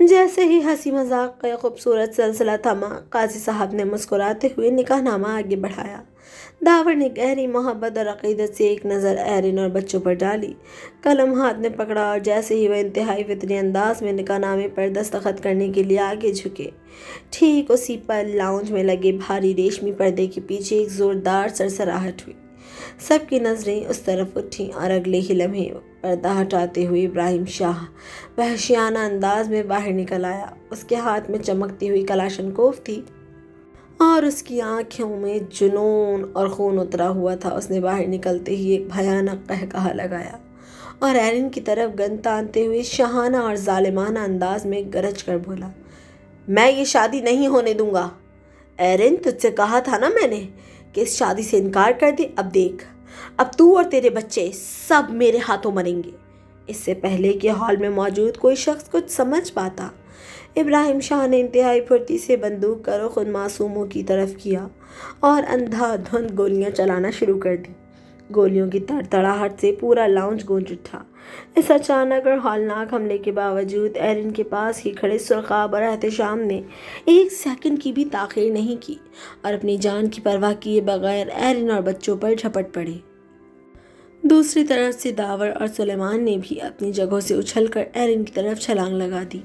जैसे ही हंसी मजाक का खूबसूरत सिलसिला थमा, काजी साहब ने मुस्कुराते हुए निकाहनामा आगे बढ़ाया। दावर ने गहरी मोहब्बत और अकीदत से एक नज़र एरिन और बच्चों पर डाली। कलम हाथ में पकड़ा और जैसे ही वह इंतहाई फितरी अंदाज में निकाहनामे पर दस्तखत करने के लिए आगे झुके, ठीक उसी पर लाउंज में लगे भारी रेशमी पर्दे के पीछे एक ज़ोरदार सरसराहट हुई। सबकी नज़रें उस तरफ उठीं और अगले ही लम्हे पर्दा हटाते हुए इब्राहिम शाह वहशियाना अंदाज में बाहर निकल आया। उसके हाथ में चमकती हुई कलाशनकोफ थी और उसकी आंखों में जुनून और खून उतरा हुआ था। उसने बाहर निकलते ही एक भयानक कहकहा लगाया और एरिन की तरफ गन तानते हुए शाहाना और जालिमाना अंदाज में गरज कर बोला, मैं ये शादी नहीं होने दूंगा। एरिन, तुझसे कहा था ना मैंने कि इस शादी से इनकार कर दे। अब देख, अब तू और तेरे बच्चे सब मेरे हाथों मरेंगे। इससे पहले कि हॉल में मौजूद कोई शख्स कुछ समझ पाता, इब्राहिम शाह ने इंतहाई फुर्ती से बंदूक का रुख उन मासूमों की तरफ किया और अंधाधुंध गोलियां चलाना शुरू कर दी। गोलियों की तड़तड़ाहट से पूरा लाउंज गूंज उठा। इस अचानक और हौलनाक हमले के बावजूद एरिन के पास ही खड़े सुरखाब और एहतशाम ने एक सेकंड की भी ताख़ीर नहीं की और अपनी जान की परवाह किए बगैर एरिन और बच्चों पर झपट पड़े। दूसरी तरफ से दावर और सुलेमान ने भी अपनी जगहों से उछलकर एरिन की तरफ छलांग लगा दी।